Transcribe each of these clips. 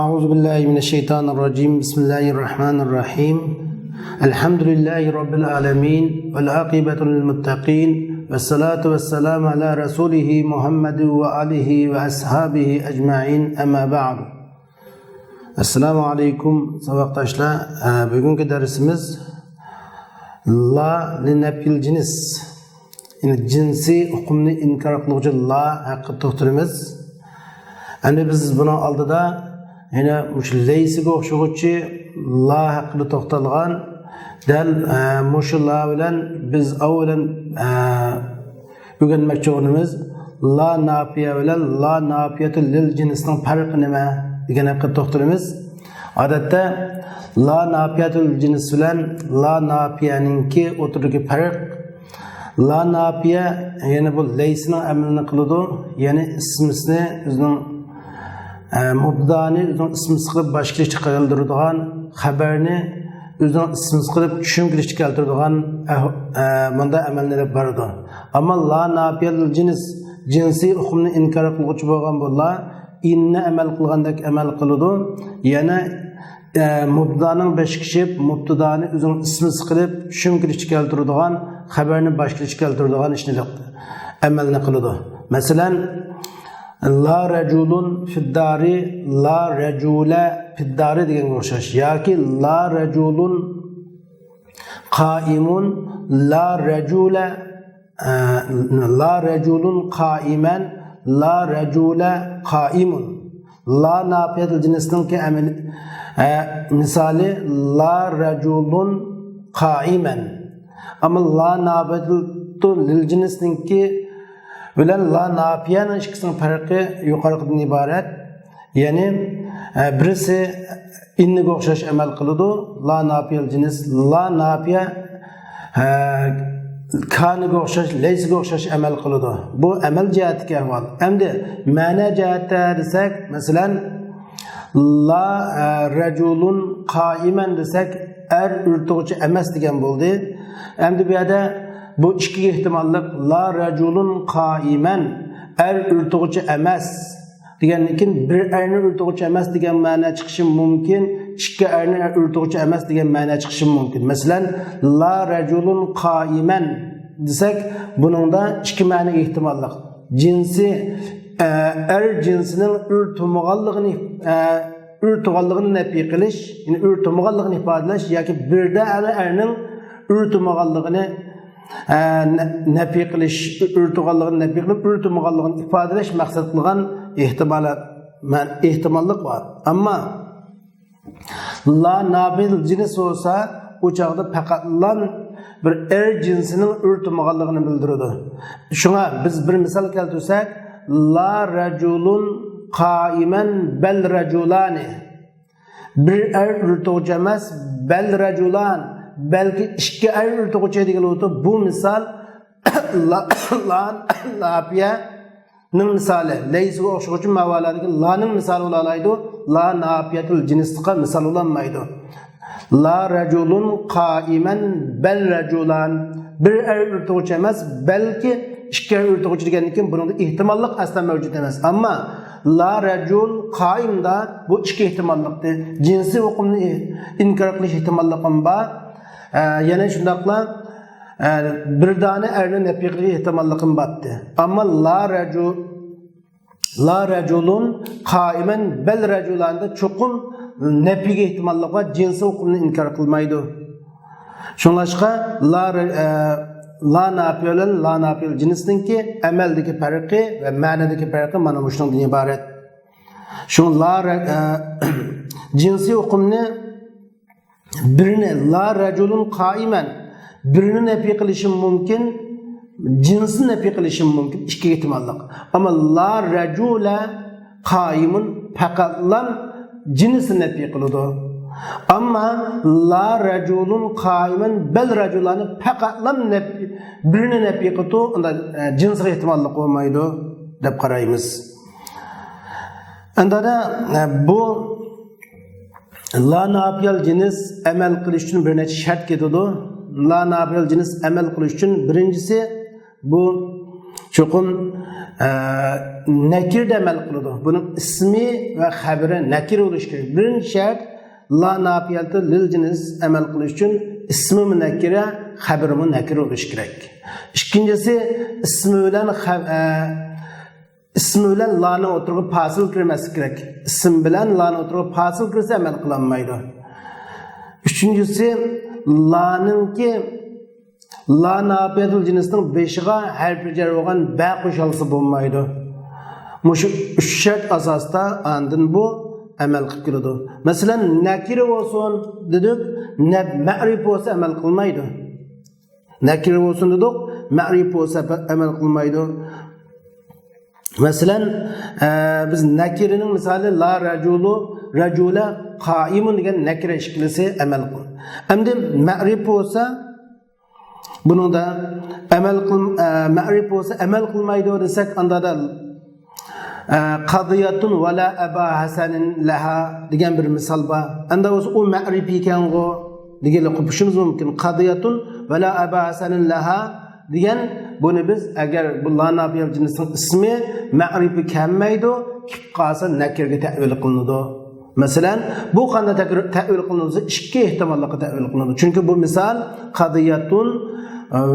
أعوذ بالله من الشيطان الرجيم بسم الله الرحمن الرحيم الحمد لله رب العالمين والعاقبة للمتقين والصلاة والسلام على رسوله محمد وآله وأصحابه أجمعين أما بعد السلام عليكم سبقتاشlar bugungi dersimiz la linafil cins yani cinsi hukmni inkar qiluvchi la haqida to'xtalamiz. Endi biz buni oldida yana mushul leysiga o'xshovchi la haqida to'xtalgan dal mushul la bilan biz avvalan o'rganmoqchi bo'lganimiz la nafiya bilan la nafiyatu lil jinsning farqi nima degan haqida to'xtalamiz. Odatda la nafiyatul jins bilan la nafiyaninki o'rtadagi farq la nafiya yani bu leysning amalini qiladi, ya'ni ismisini o'zining mubdani o'zining ismisiz qilib boshqacha qildiradigan, xabarni o'zining ismisiz qilib tushuntirishga keltiradigan bunda amallar bordi. Ammo la nafiyatul jins jinsiy hukmni inkor qiluvchi bo'lgan bo'lsa, inni amal qilgandek amal qiladi. Yana mubdaning beshkishib mubtadani o'zining ismisiz qilib tushuntirishga keltiradigan, xabarni boshqacha keltiradigan ishni amalni qiladi. Masalan, la rajulun fiddari, la rajula fiddari degan o'xshash yoki la rajulun qaimun, la rajulun qaiman, la rajula qaimun. La nafiyatul jinsning amali misali la rajulun qaiman. Ama la nafiyatul lil jinsninki bilan la nafiyaning ikkisining farqi yuqoridan iborat. Ya'ni birisi inniga o'xshash amal qiladi, la nafiyal jins, la nafiya kaniga o'xshash, laysiga o'xshash amal qiladi. Bu amal jihatiga ahvol. Endi ma'na jihatda desak, masalan la rajulun qaiman desak, urtug'uchi emas degan bo'ldi. Endi bu yerda bu ikki ehtimollik la rajulun qaiman urtug'uchi emas degandan bir erni urtug'uchi emas degan ma'no chiqishi mumkin, ikki erni urtug'uchi emas degan ma'no chiqishi mumkin. Masalan la rajulun qaiman desak, buningda ikki ma'no ehtimollik. Jinsi jinsining urtug'anligini nafiy qilish, ya'ni urtug'anligini ifodalash yoki birda erning urtug'anligini nafiy qilish, urtug'anligini nafiy qilib urtug'anligini ifodalash maqsad qilgan ehtimollik bor. Ammo la nafil jins bo'lsa, u chog'da faqat bir jinsining urtug'anligini bildiradi. Shunga biz bir misol keltirsak, la rajulun qaiman bal rajulani. Bir urtug'uchi emas, bal rajulan, belki ikki urtug'uchi degan bo'lsa, bu misol la nafiyaning misoli. Laysiga o'xshovchi ma'volardagi laning misoli bo'laydi, la nafiyatul jinsga misol bo'lmaydi. La rajulun qaiman bal rajulan. Bir urtug'uchi emas, balki ikki urtug'uchi degandan keyin buning ehtimollik aslan mavjud emas. Ammo la rajul qaimda bu ikki ehtimollikdir. Jinsiy hukmni inkor qilish ehtimolligim bor. Yana shundaqla bir dona erni nafiy qilish ehtimolligim bordi. Ammo la rajulun qaiman bal rajulanda cho'qim nafiy ehtimollik va jinsiy hukmni inkor qilmaydi. Shunlashqa la nafiy bilan la nafil jinsninki amaldagi farqi va ma'nodagi farqi mana shundan iborat. Shu jinsiy hukmni birini la rajulun qaiman birini nafiy qilishim mumkin, jinsni nafiy qilishim mumkin, ikki ehtimollik. Ammo la rajula qaimun faqat jinsni nafiy qiladi. Ammo la rajulun qaiman bal rajulani faqat birini nafiy qiladi, unda jinsga ehtimollik bo'lmaydi deb qaraymiz. Unda bu la nafiyal jins amal qilish uchun bir necha shart ketadi. La nafiyal jins amal qilish uchun birinchisi bu Çokum nakir de amel kılıdı. Bunun ismi ve haberi nakir oluş gerek. Birinci şart la nafiyatı lil cins amel kılış için ismi nakire, haberi nakir oluş gerek. İkincisi ismi bilen la'nı oturup fasıl kirmesi gerek. İsim bilen la'nı oturup fasıl kirse amel kılanmaydı. Üçüncüsü la'nınki la nafiyatul cinsinin beşiğe her bir cer olan bə qoşalısı bulmaydı. Muşu üç şart asasda andın bu amel kıldı. Mesela nakir olsun dedik, ma'rif olsa amel kılmaydı. Nakir olsun dedik, ma'rif olsa amel kılmaydı. Mesela biz nakirinin misali la racula qaimun degan nakira şeklisi amel kıl. Endi ma'rif olsa bunu da ma'rif olsa amel kılmaydı desek anda da qadiyatun ve la aba hasanin laha degan bir misal var. Anda o ma'rif ekan go degan qopishimiz mumkin. Qadiyatun ve la aba hasanin laha degan bunu biz agar bu la nafiyat cinsinin ismi ma'rifi kelmaydi, kip qalsa nakirga ta'vil qilinadi. Mesela bu qanday ta'vil qilinadi? Ikki ehtimolga ta'vil qilinadi. Chunki bu misal qadiyatun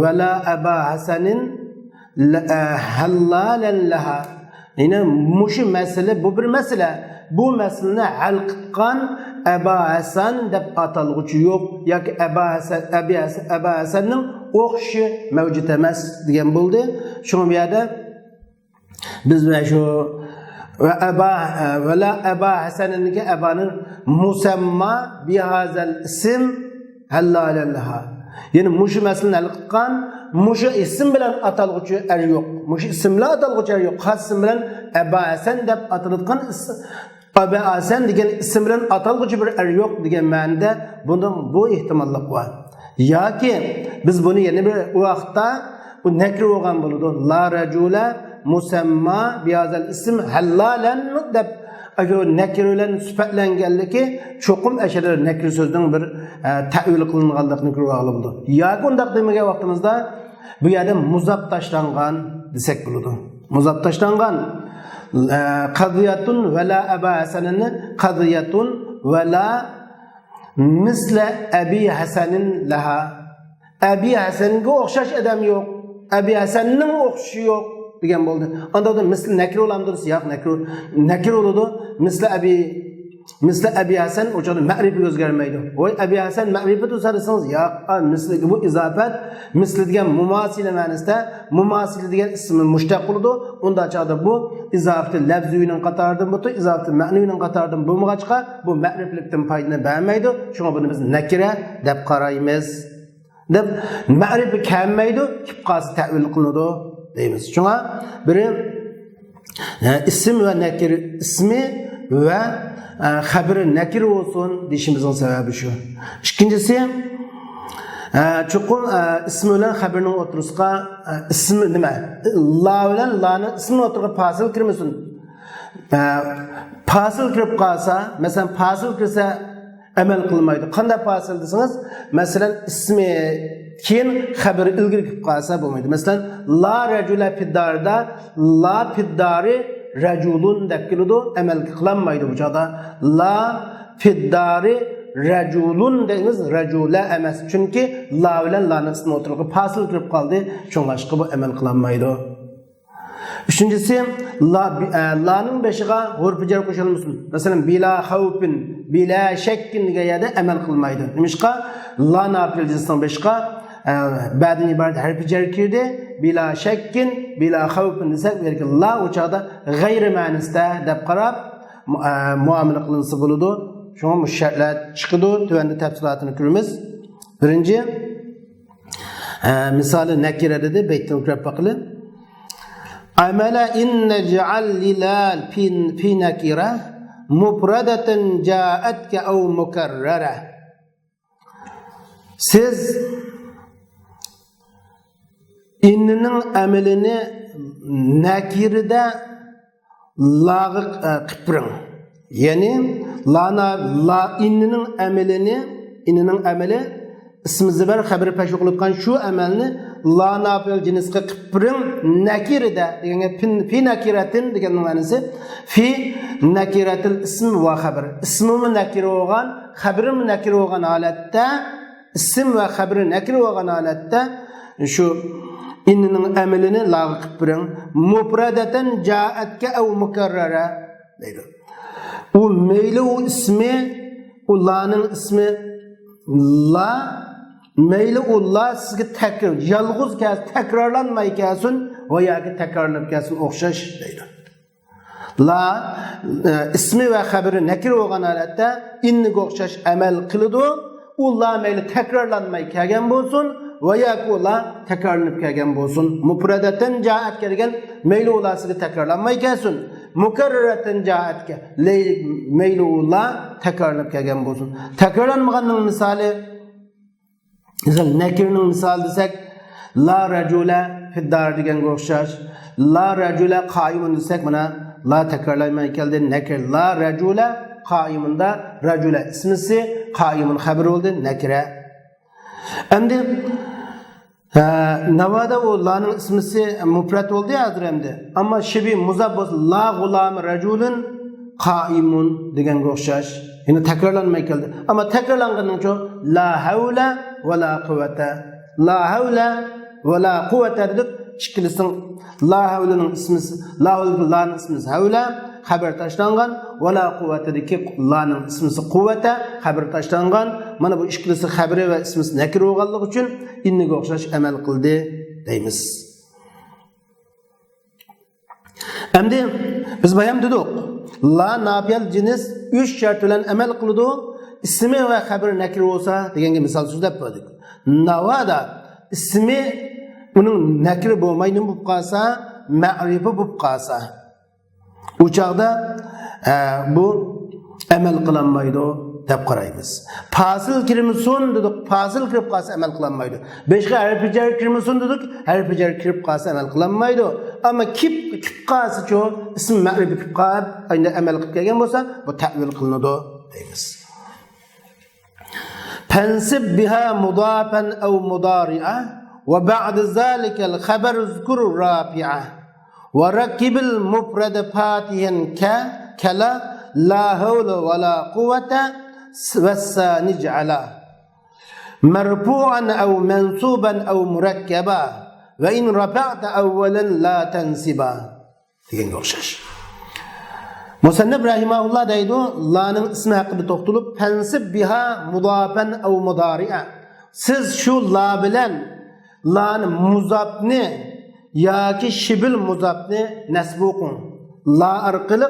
ve la aba hasanin hallalan laha. Yine muşu mesele bu bir mesele. Bu meseleni hal qilgan Aba Hasan deb atalg'uchi yo'q yoki Aba Hasanning o'qishi mavjud emas degan bo'ldi. Shu yerda biz mana shu ve la Aba Hasan'niki Aba'nın musamma bihazal isim hallalan laha. Yani muşu meseleni hal qilgan muşu isim bilan atalg'uchi er yo'q. Muşu isim bilan atalg'uchi er yo'q. Xos isim bilan Aba Hasan deb ataladigan Aba Hasan degan isim bilan atalg'uchi bir er yo'q degan ma'noda bu ehtimollik bor. Yoki biz buni yana bir vaqtda bu nakr bo'lgan bo'ladi. La rajula musamma bihazal ism hallalan deb agar nakr bilan sifatlanganligi cho'qim ashara nakr so'zning bir ta'vil qilinganligini ko'rib bo'ldi. Yoki undaq demagan vaqtimizda bu yerda muzab tashlangan desak bo'ladi. Muzab tashlangan qadiyatun ve la aba hasanini qadiyatun ve la misle abi hasanin laha. Abi Hasan'ga o'xshash adam yo'q. Abi Hasanning o'xshashi yo'q degan bo'ldi. Unda da misli nakr olamdir, yo'q nakr bo'ladi. Misli Abi Hasan o'chada ma'rifi o'zgarmaydi. Voy Abi Hasan ma'rifi tusasangiz yo'q, misli bu izofat misli degan mumasila ma'nosida mumasila degan ismi mushtaq bo'ladi. Unda chaqda bu izofati lafzining qatoridan bo'ldi, izofati ma'nining qatoridan bo'lmag'achqa bu ma'riflikdan foydalana bermaydi. Shunga buni biz nakira deb qaraymiz. Deb ma'rifi kelmaydi, kipqasi ta'vil qilinadi deymiz. Shunga biri ism ve nakir ismi ve haberi nakir olsun deyishimizning sababi shu. İkincisi chuqur ismi bilan haberning o'tirishga ismi nima? La bilan la'ni ismi o'tirga fasil kirmasin. Fasil kirib qolsa, masalan fasil kirsa amel qilmaydi. Qanday fasil desangiz, masalan ismi keyin xabari ilgari kelib qolsa bo'lmaydi. Masalan la rajula fiddarda la fiddari rajulun deb keladi, amel qilinmaydi bu joyda. La fiddari rajulun deymiz, rajula emas. Chunki la bilan la'ning ismi o'tirib fasil kirib qoldi, shunga bu amel qilinmaydi. Üçüncüsü la'ning beshiga hurf jar qo'shilmasin. Masalan bila xavfin, bila shakkin degan yerda amal qilmaydi. Nimishqa la nafil jinsning beshiga ba'dan iborat harf jar kirdi. Bila shakkin, bila xavfin desak, balki la o'chada g'ayri ma'nosida deb qarab muomala qilinsa bo'ladi. Shunga mushartlar chiqadi. Tuvanda tafsilotini ko'ramiz. Birinchi misoli nakira dedi, baytdan o'qib baqili. Amala in naj'al lilal fi nakira mufradatan ja'atka aw mukarrara. Siz inning amalini nakirida lag'ı qipring. Yani la inning amali ismi zibar xabari peş qilayotgan shu amalni la napiyal cinisqa qibrin nakirida deganga fi nakiratin degan ma'nosi fi nakiratil ism va xabar. Ismi nakir bo'lgan, xabri nakir bo'lgan holatda ism va xabri nakir bo'lgan holatda shu inning amalini la qibrin mufradatan ja'atka aw mukarrara deydi. U meyli u ismi Allah'ın ismi la meyli Allah sizge tekrar yalğız kelsin tekrarlanmay kelsin veya ki tekrarlanıp kelsin okşaş deydi. La ismi ve haberi nekir olgan halatda inni okşaş amel kılıdı. Allah meyli tekrarlanmay kelgen bolsun veya ki Allah tekrarlanıp kelgen bolsun. Mufradatan caat kelgen meyli Allah sizge tekrarlanmay kelsin. Mukarraraten ca'atke meylullah tekrarlanıp kelgen bolsun. Tekrarlanmaganning misali nekirning misali desek la racula fiddar deganga o'xshash. La racula qaimun desek mana la tekrarlanmay keldi. Nekir la racula qaimunda racula ismisi qaimun xabar bo'ldi nakira. Endi Navada o la'nın ismisi mufrat oldu ya hazıremde. Ama şibi muzabbos la gulam raculun qaimun degan o'xshash. Yine tekrarlanmay keldi. Ama tekrarlangandan çok la havla ve la kuvvete. La havla ve la kuvvete dedik. Çıkılısın la havla'nın ismisi, la havla'nın ismisi havla haber taşlangan ve la kuvvetedeki la'nın ismisi kuvvete haber taşlangan. Mana bu işkilisi haberi ve ismisi nakir bo'lganligi uchun inniga o'xshash amal qildi deymiz. Endi biz bayam dedik. La nafiyal cins 3 shart bilan amal qiladi. Ismi va xabari nakir bo'lsa deganga misol so'zlab qo'ydik. Navada ismi uning nakir bo'lmay nima bo'lib qolsa, ma'rifa bo'lib qolsa, u chaqda bu amal qilinmaydi deb qaraymiz. Fasil kirmisun dedik, fasil kirib qolsa amal qilinmaydi. Boshqa harf jar kirmisun dedik, harf jar kirib qolsa amal qilinmaydi. Ammo kip qolsa-chu ism ma'rifa kirib qolib, endi amal qilib kelgan bo'lsa, bu ta'vil qilinadi deymiz. Tansib biha mudafan aw mudari'a va ba'da zalika al-khabar uzkur rafi'a wa rakib al-mufrad fatihan kala la hawla wa la quwwata والثاني جعله مرفوعا أو منصوبا أو مركبا وإن رفعت أولا لا تنسبا degan o'xshash. Musannif rahimahullah deydi, la'ning ismi haqida to'xtalib, tansib biha mudafan aw mudari'a. Siz shu la bilan la'ni muzabni yoki shibil muzabni nasb o'qing. La orqali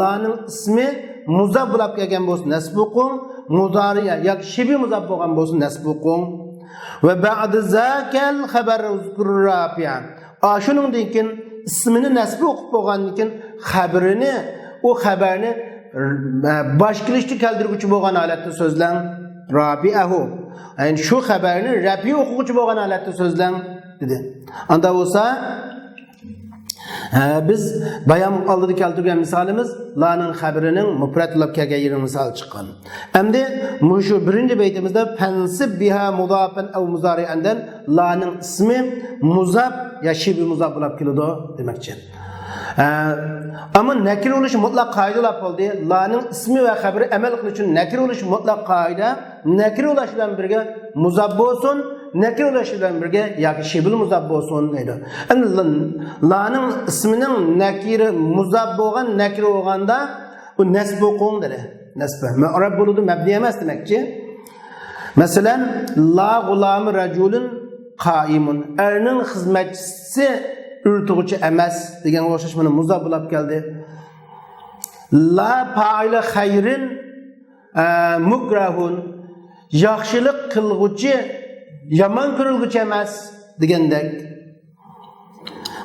la'ning ismi muzab bo'lib kelgan bo'lsa nasb o'qing, mudari'a yoki shibi muzab bo'lgan bo'lsa nasb o'qing. Va ba'da zakal xabar uzkur rafi'a. Shuningdan keyin ismini nasb o'qib bo'lgandan keyin xabarini, o xabarni boshqilishni keltiruvchi bo'lgan holatda so'zlang rafi'ahu. Ya'ni shu xabarni rafi o'quvchi bo'lgan holatda so'zlang dedi. Anda bo'lsa biz bayon oldida keltirgan misolimiz la'ning xabarining mufratlab kelgan yeri misol chiqqan. Endi shu birinchi baytimizda fansib biha mudafan aw muzari'andan la'ning ismi muzab ya shibi muzab bo'lib keladi demakchi. Ama nakir bo'lishi mutlaq qoidalar bo'ldi. La'ning ismi va xabari amal qilish uchun nakir bo'lishi mutlaq qoida. Nakir bo'lish bilan birga muzab bo'lsin, nakir bo'lish bilan birga yoki shibil muzab bo'lsin deydi. Endi la'ning ismining nakiri muzab bo'lgan, nakir bo'lganda u nasb o'qing dedi. Nasb mu'rab bo'ladi, mabni emas demakchi. Masalan, la g'ulami rajulun qaimun. Erning xizmatchisi ürtüğüçü emas degan o'xshash mana muzab bo'lib keldi. La fa'ila xayrin mukrahun. Yaxshilik qilguvchi yomon ko'rilguchi emas degandek.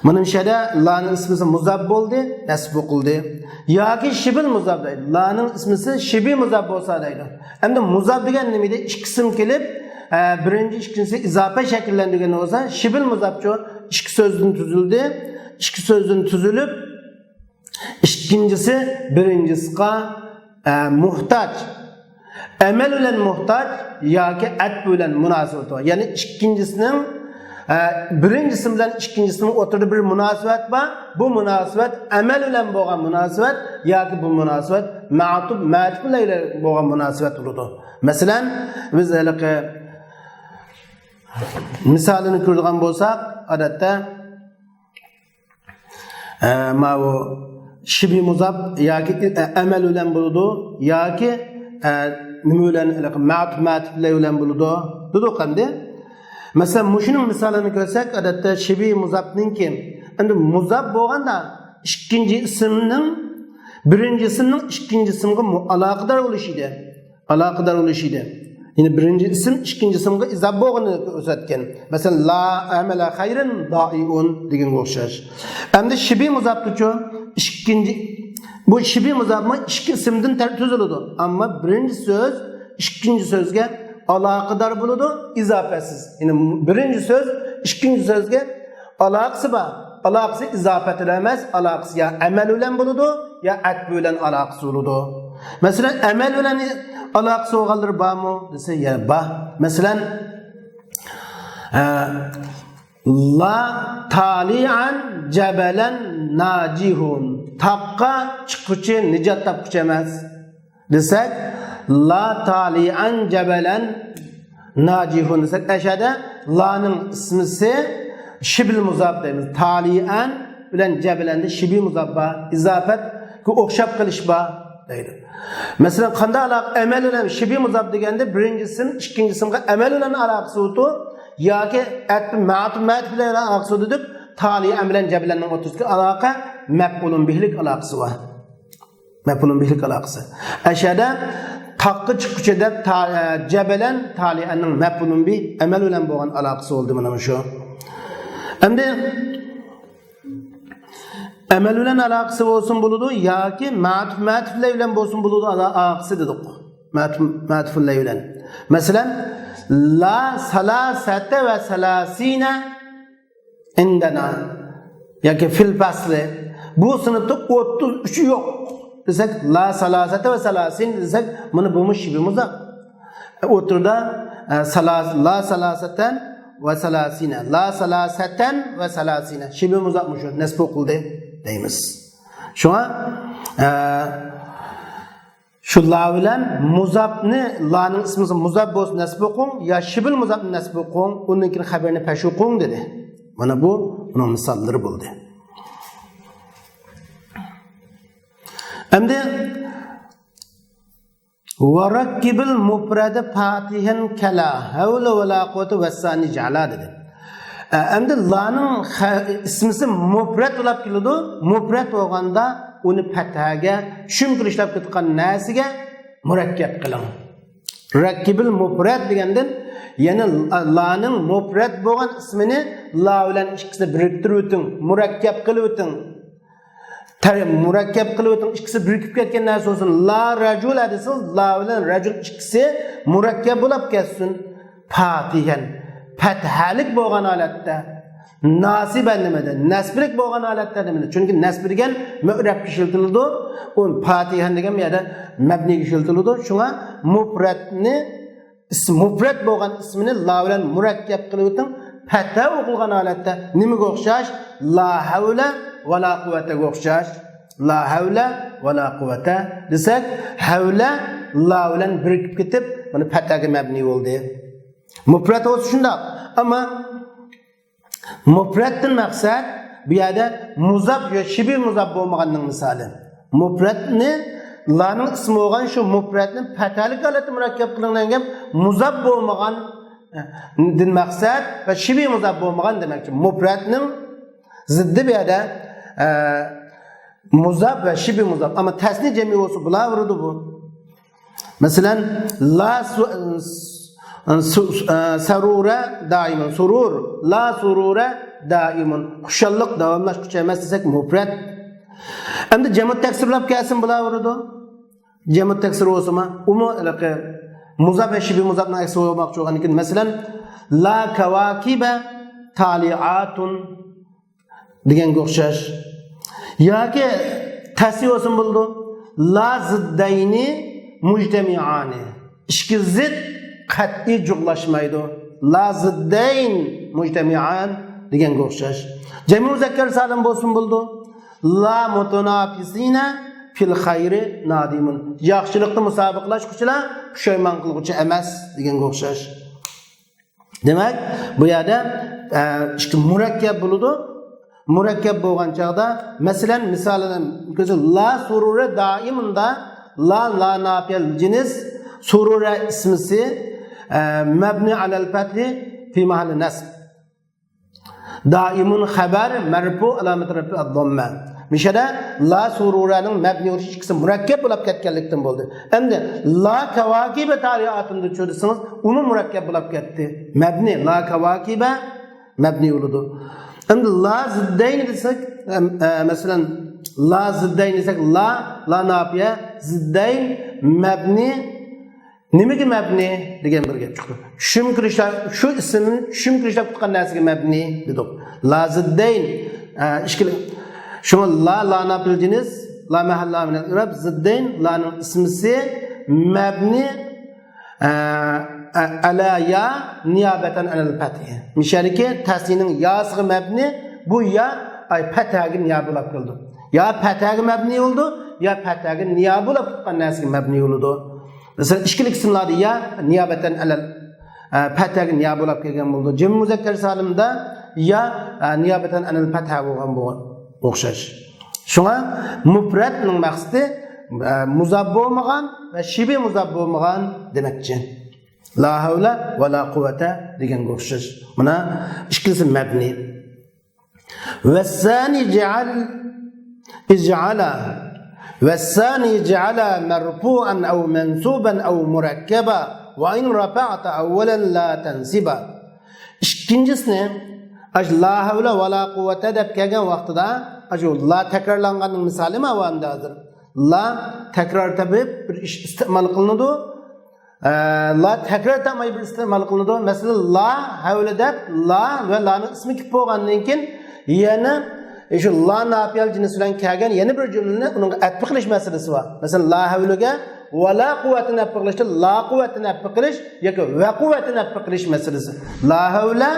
Mana shada la'ning ismi muzab bo'ldi, nasb qildi. Yoki shibil muzab deydi. La'ning ismi shibi muzab bo'lsa deydi. Endi muzab degan nima deydi? Ikki qism kelib, birinchi ikkinchisi izofa shakllantirgan bo'lsa, shibil muzabchi ikki so'zdan tuzildi. İki so'zdan tuzilib, ikkinchisi birinchisga muhtoj. Amal bilan muhtoj yoki at bilan munosabat bor. Ya'ni ikkinchisining Birincisi bilan ikkinchisi o'rtada bir munosabat bor. Bu munosabat amal bilan bo'lgan munosabat yoki bu munosabat ma'tuf bilan bo'lgan munosabat bo'ladi. Masalan, biz haliqi misolini ko'rgan bo'lsak, odatda bu shibi muzab yoki amal bilan bo'ladi yoki nima bilan ma'tuf bilan bo'ladi. Dedi qanday? Mesela muşunun misalini ko'rsak, odatda shibi muzabninki, endi muzab bo'lganda ikkinchi ismning birinchisinin ikkinchi ismga aloqador bo'lishida. Aloqador bo'lishida. Yine birinci isim ikkinchi ismga izof bo'lganini ko'rsatgan. Masalan, la amala khayran da'iun degan o'xshash. Endi shibi muzab uchun ikkinchi bu shibi muzabmi ikki ismdan tuziladi. Ammo birinchi so'z ikkinchi so'zga aloqador bo'ladi, izofasiz. Ya'ni birinchi so'z ikkinchi so'zga aloqasi bor. Aloqasi izofati emas, aloqasi ya amal bilan bo'ladi, ya atb bilan aloqasi bo'ladi. Masalan, amal bilan aloqasi bo'lganlar bormi? Desa, ya bor. Masalan, la tali'an jabalan najihun. Taqqa chiquvchi nijot topquchi emas. Desak, la tali'an jabalan najihun desak, aşağıda la'nın ismisi shibil muzab deymiz. Tali'an bilan jabalanda shibi muzab bor, izofat ku o'xshab qilish bor deydi. Masalan, qanday aloqa amal bilan shibi muzab deganda birinchisi ikkinchisiga amal bilan aloqasi o'tu yoki ma'tuf bilan aloqasi o'tu. Tali'an bilan jabalanning o'rtasidagi aloqa maf'ulun bihlik aloqasi bor. Maf'ulun bihlik aloqasi. Aşağıda taqqı chiqquchi deb jabalan tali'anning maf'ulun bi amal bilan bo'lgan aloqasi bo'ldi mana shu. Endi amal bilan aloqasi bo'lsin bo'ladi yoki ma'tuf bilan bo'lsin bo'ladi aloqasi dedik. Ma'tuf bilan. Masalan, la salasata va salasina indana yoki fil fasli bu sinfda 33 yo'q. Desak, la salasata ve salasin desak, bunu bulmuş shibi muzab. Oturda la salasaten ve salasine. La salasaten ve salasine. Shibi muzabmış o. Nesb okuldu deyimiz. Şu an şu la bilen muzabni, la'nın ismisi muzab olsun nesb okun ya shibil muzabni nesb okun, onunkin haberini peş okun dedi. Bana bu, bunun misalları buldu. Endi varakkibil mufrada fatihan kala havla ve la quwwata vesani ja'ala dedi. Endi la'nın ismisi mufrad bo'lib keladi. Mufrad bo'lganda uni fathaga tushuntirishlar ketgan narsaga murakkab qiling. Rakkibil mufrad degandan yana la'nın mufrad bo'lgan ismini la bilan ikkisini biriktirib o'ting, murakkab qilib o'ting. Murakkab qilib o'ting, ikkisi birikib ketgan narsa olsun. La rajul desin, la bilan rajul ikkisi murakkab bo'lib ketsin. Fatihan fathalik bo'lgan holatda, nasiban nimada, nasblik bo'lgan holatda nimada. Chunki nasb degan mu'rabga ishiltiladi, u fatihan degan yerda mabniga ishiltiladi. Shunga mufradni mufrad bo'lgan ismini la bilan murakkab qilib o'ting. Fatha o'qilgan holatda nimaga o'xshash? La havla ve la kuvvete o'xshash. La havla ve la kuvvete desak, havla la bilan birikib ketib, buni fathaga mabni bo'ldi. Mufrad o'zi shundoq. Ammo mufraddan maqsad bu yerda muzab yoki shibi muzab bo'lmaganning misoli. Mufradni la'ning ismi bo'lgan shu mufradni fathalik holatda murakkab qilingan muzab bo'lmagan din maqsad va shibi muzab bo'lmagan demakchi. Mufradning ziddi bu yerda muzab ve shibi muzab. Ama tasni cemi olsa bular vurdu bu. Mesela la sarura daimun. Surur. La surura daimun. Xushalliq davomlashuvchi emas desak mufrad. Endi jamoat taksirlab kelsin bular vurdu. Jamoat taksir olsa-ma, umi muzab ve shibi muzabni aksi olmoqchi bo'lgan ekan. Masalan, la kawakiba tali'atun deganga o'xshash. Yoki tasniy olsin bo'ldi. La ziddayni mujtami'ani. Ikki zid qat'iy juqlashmaydi. La ziddayn mujtami'an deganga o'xshash. Jami muzakkar salim bo'lsin bo'ldi. La mutanafisina fil khayri nadimun. Yaxshilikda musobaqalashuvchilar pushaymon qiluvchi emas deganga o'xshash. Demak, bu yerda ikki murakkab bo'ladi. Murakkab bo'lgan chaqda, masalan, misolini la surura doimunda la nafiyal jins surura ismisi mabni alal fathi fi mahalli nasb. Daimun xabar marfu alamat rafi ad-damma. Mishada la sururaning mabni bo'lishi ikkisi murakkab bo'lib ketganlikdan bo'ldi. Endi la kawakiba tariyatında ko'rsangiz, uni murakkab bo'lib ketdi. Mabni la kawakiba mabni bo'ladi. Endi la ziddayn desek, masalan la ziddayn desek la nafiya ziddayn mabni nimaga mabni degan bir gap chiqdi. Tushum kirishlar shu ismni tushum kirishlar tutgan narsaga mabni dedik. La ziddayn ishkil shuna la nafil jins la mahalla min al-i'rab ziddayn laning ismisi mabni ala ya niyabatan anil fath. Mishaliki tasnining yasiga mabni bu ya ay fathaga niyab bo'lib qoldi. Ya fathaga mabni bo'ldi, ya fathaga niyab bo'lib tutgan narsaga mabni bo'ldi. Mesela ishkilik ismlarda ya niyabatan alal fathaga niyab bo'lib kelgan bo'ldi. Jam muzakkar salimda ya niyabatan anil fatha bo'lgan o'xshash. Shunga mufradning maqsadi muzab bo'lmagan va shibi muzab bo'lmagan demakchi. La havla va la quvvata deganga o'xshash. Mana ikkisi mabni. Vasani ij'ala والثاني جعل مرفوعا أو منصوبا أو مركبا وإن رفعت أولا لا تنصبا. İkincisini la havle ve la kuvvete deb kelgan vaqtida la takrorlanganning misoli ma vanda hozir. La takrar tabib bir ish iste'mol qilinadi. La takrar tamay bir iste'mol qilinadi. Masalan la havle deb la ve la'ning ismi kelib bo'lgandan keyin yana şu la nafiyal jinsi bilan kelgan yana bir jumlani uning atfi qilish masalasi bor. Masalan la havluga va la quvvatini atfi qilishda la quvvatini atfi qilish yoki va quvvatini atfi qilish masalasi. La havla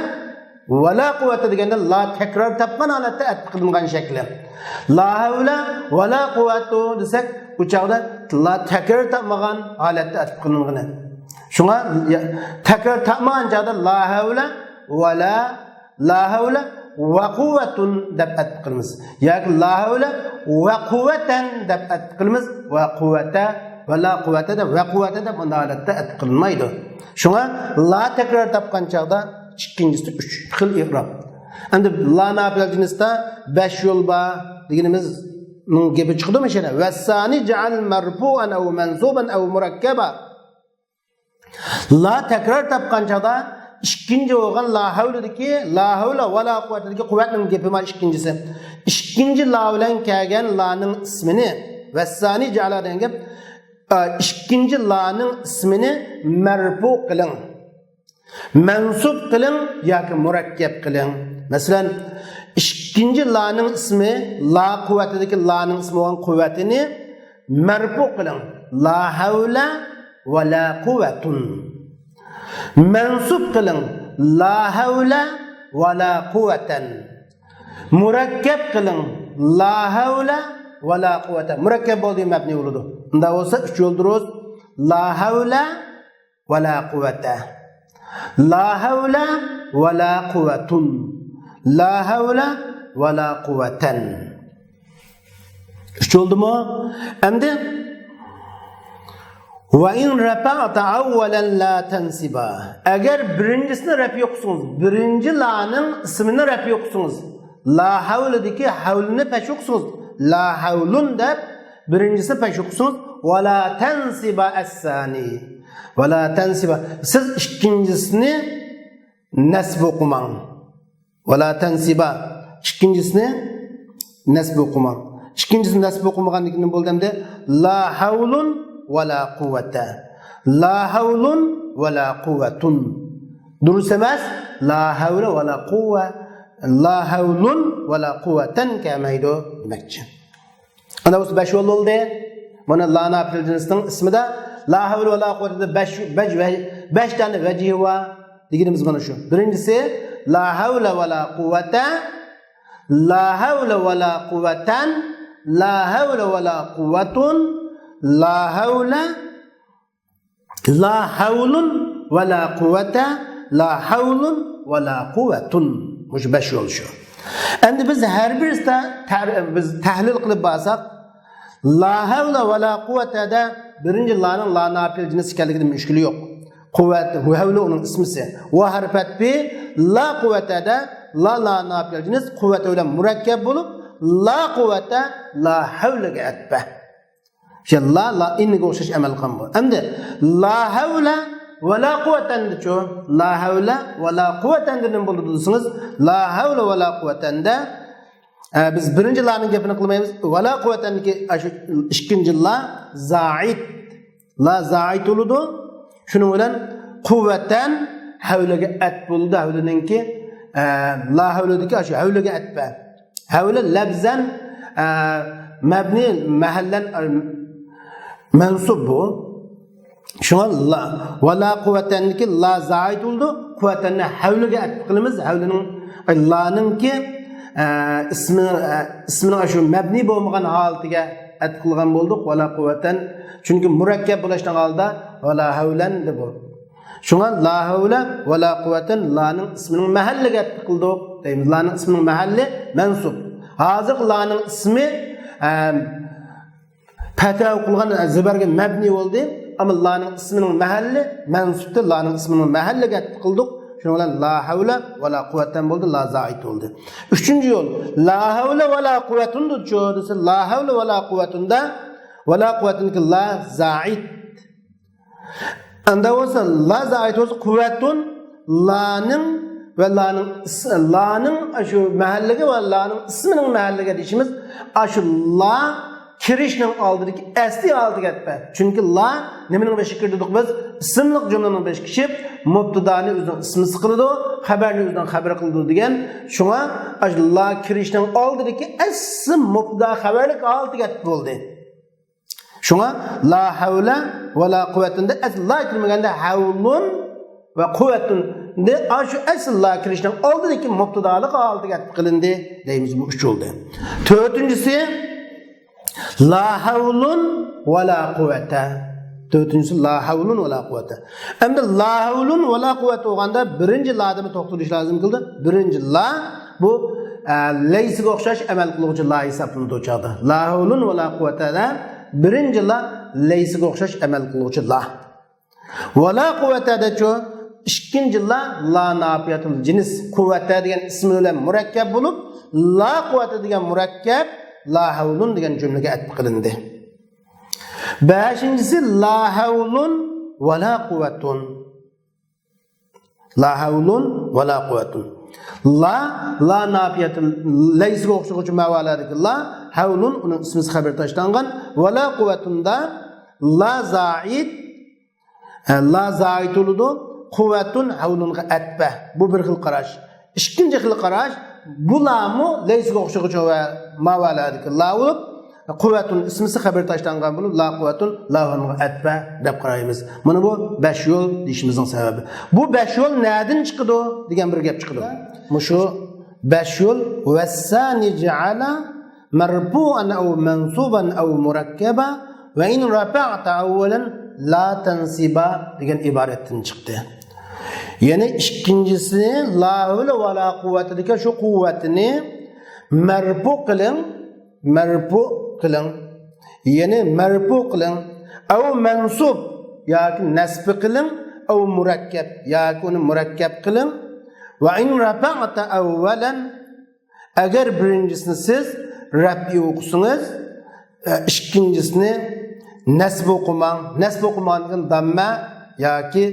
va la quvvata deganda la takror topgan holatda atfi qilingan shakli. La havla va la quvvatu desak bu chaqda la takror topmagan holatda atfi qilingan. Shunga takror topmagan chaqda la havla va la havla va quvvatun deb atf qilamiz. Yoki la havla va quvvatan deb atf qilamiz. Va quvvata va la quvvata deb va quvvata deb bunday holatda atf qilinmaydi. Shunga la takror topgan chaqda ikkinchisi 3 xil i'rob. Endi la nafil jinsda 5 yo'l bor deganimiz gapi chiqdimi shuna? Vasani ja'al marfu'an aw mansuban aw murakkaba. La takror topgan chaqda ikkinchi bo'lgan la havlidagi la havla va la quvvatidagi quvvatning gapi ma ikkinchisi. Ikkinchi la bilan kelgan laning ismini vasani ja'ala degan gap ikkinchi laning ismini marfu qiling. Mansub qiling yoki murakkab qiling. Masalan, ikkinchi laning ismi la quvvatidagi laning ismi bo'lgan quvvatini marfu qiling. La havla va la quvvatun. Mansub qiling la havla va la quvvatan. Murakkab qiling la havla va la quvvata. Murakkab bo'ldi mabni bo'ladi. Unda bo'lsa 3 yo'l durust. La havla va la quvvata. La havla va la quvvatun. La havla va la quvvatan. 3 yo'ldimi? Endi va in rafa'ta awwalan la tansiba. Agar birinchisini rafi o'qisangiz, birinchi la'ning ismini rafi o'qisangiz, la havlidagi havlni pash o'qisangiz, la havlun deb birinchisi pash o'qisangiz, va la tansiba as-sani. Va la tansiba. Siz ikkinchisini nasb o'qimang. Va la tansiba. Ikkinchisini nasb o'qimang. Ikkinchisini nasb o'qimaganligini bo'ldimda la havlun va la quvvata. La havlun va la quvvatun. Durust emas. La havla va la quvva. La havlun va la quvvatan kelmaydi demakchi. Ana bu 5 yo'l bo'ldi. Mana la nafil jinsning ismida la havla va la quvvata 5 tane vajihi va deganimiz mana shu. Birinchisi la havle ve la kuvvete, la havle ve la kuvveten, la havle ve la kuvvetun, la havle, la havlun ve la kuvvete, la havlun ve la kuvvetun. Bu 5 yol şu. Endi biz her birisinde biz tahlil kılıp baksak, la havle ve la kuvvetede birinci la'nın la napil cinsi ekanliginin müşkili yok. Kuvvet, bu havle onun ismisi. Ve harfet bi la kuvvetede la napil cins kuvvete ile mürekkep bulup la kuvvete la havle etbe. İşte la inniga o'xshash amal qilgan bu. Endi la havle ve la kuvveten de şu. La havle ve la kuvveten de buldu dersiniz. La havle ve la kuvveten de biz birinci la'nın gapini qilmaymiz. Ve la kuvveten ki ikinci la za'id. La za'id oludu. Şunun bilen kuvveten havlega et buldu. Havleninki la havledeki aşı havlega etbe. Havle lebzen mebni mahallen mensub bu. Şuna la ve la kuvvetenki la za'id oldu. Kuvvetenine havlega et kılımız. Havlenin la'nınki ismini aşı mebni bo'lmagan holatiga et kılgan bulduk. Ve la kuvveten çünkü mürekkep bulaştan alda ve la havlen de bu. Şuna la havle ve la kuvveten la'nın isminin mahalliga et kıldık deymiz. La'nın isminin mahalli mensup. Hazır la'nın ismi pata kılgan ziberge mebni oldu. Ama la'nın isminin mahalli mensuptu. La'nın isminin mahalliga et kıldık. Şuna la havle ve la kuvveten buldu. La za'id oldu. Üçüncü yol. La havle ve la kuvvetun da la havle ve la kuvvetun da ve la kuvvetin la za'id. Anda olsa la za'id olsa kuvvetun la'nın ve la'nın aşı mahallige ve la'nın isminin mahallige dişimiz aşı la kirişnin aldırki esli aldık etme. Çünkü la nemenin beşi kirdidik biz isimlik cümlenin beşi kişip mubtadani üzden ismi sıkıldı haberini üzden haber kıldı diyen şuna aşı la kirişnin aldırki esli mubtada haberlik aldık etme oldu. Şuna la havle ve la kuvvetinde la ekilmegende havlun ve kuvvetun de aşı esl la kirişten oldu ki mubtadalık aldı kılındı deyimiz bu üç oldu. Dördüncüsü la havlun ve la kuvvete. Dördüncüsü la havlun ve la kuvvete. Hem de la havlun ve la kuvvete olganda birinci la'da to'xtalish lazım kıldı. Birinci la bu leysiga o'xshash amal qiluvchi la hisoblanadi o'chaqda. La havlun ve la kuvvetede birinci la leysiga o'xshash amal qiluvchi la. Ve la kuvvetede şu ikinci la nafiyatul cins kuvvete degan ismi bilan murakkab bo'lib la kuvvete degan murakkab la havlun degan cümlege et qilindi. Beşincisi la havlun ve la kuvvetun. La havlun ve la kuvvetun. La nafiyatul leysiga o'xshash ma'valadagi la havlun uning ismi xabar tashlangan ve la kuvvetunda la za'id oludu. Kuvvetun havlunga etbe. Bu bir xil qarash. İkinci xil qarash bu lamu leysiga o'xshash ma'valadagi la bo'lib kuvvetun ismi xabar tashlangan bo'lib la kuvvetun la havlunga etbe deb qaraymiz. Mana bu 5 yo'l deyishimizning sababi. Bu 5 yo'l nereden chiqdi degan bir gap chiqdi. Mushu 5 yo'l vassani ja'ala marfu'an aw mansuban aw murakkaba ve in rafa'ta awwalan la tansiba degan iboratdan chiqdi. Yani ikincisi la havle ve la kuvvetedeki şu kuvvetini merfu kılın. Yani merfu kılın. Ev mensub yani nasb kılın. Ev murakkab yani onu murakkab kılın. Ve in rafa'ta evvelen eğer birincisini siz rafi okusunuz, ikincisini nasb okuman. Nasb okumanın damme ya ki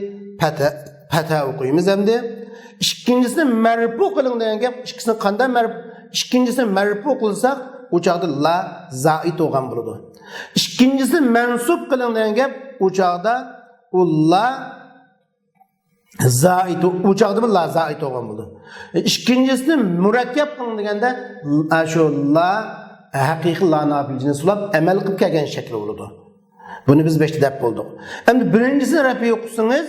pata okuyumuz hem de. İkincisini merfu kılın deyen gap, ikisini qanday ikincisini merfu kılsak uçaqda la za'id olgan buludu. İkincisi mensup kılın deyen gap, uçaqda u la za'id uçaqda la za'id olgan buludu. İkincisini murakkab kılın degende şu la haqiqiy la nabilcini sulab amal qilib kelgan shakli buludu. Bunu biz 5'te dep bulduk. Endi birincisini rafi okusunuz,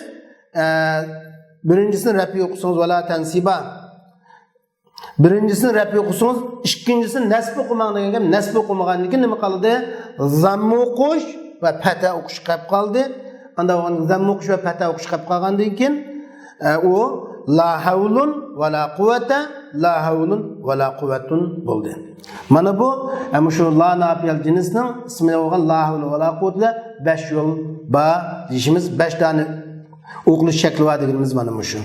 ve la tensiba Birincisini rafi okusanız, ikkincisini nasb okumak degan gap, nasb okumagandan keyin nima qildi? Zammu o'qish va fata o'qish qolib qoldi. Anda zammu o'qish va fata o'qish qolib qolgandan keyin u la havlun va la quvvata, la havlun va la quvvatun bo'ldi. Mana bu shu la nafiyal jinsning ismi bo'lgan la havlu va la quvvata 5 yo'l ba deyishimiz, 5 dona o'qilish shakli va deganimiz mana shu.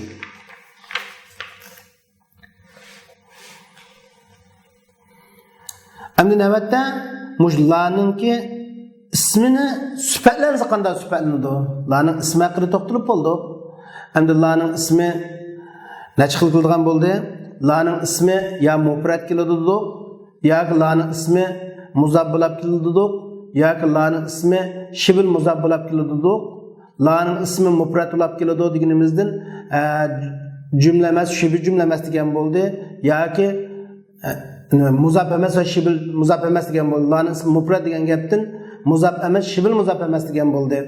Endi navbatda mujlaninki ismini sifatlansa qanday sifatlanadi? Laning ismi haqida to'xtalib bo'ldik. Endi laning ismi necha xil qilgan bo'ldi? Laning ismi ya mufrad keladi, yoki laning ismi muzab bo'lib keladi, yoki laning ismi shibl muzab bo'lib keladi. Laning ismi mufrad bo'lib keladi deganimizdan jumla emas, shibl jumla emas degan bo'ldi, yoki muzab emas va shibl muzab emas degan bo'ldi. Laning ismi mufrad degan gapdan muzab emas, shibl muzab emas degan bo'ldi.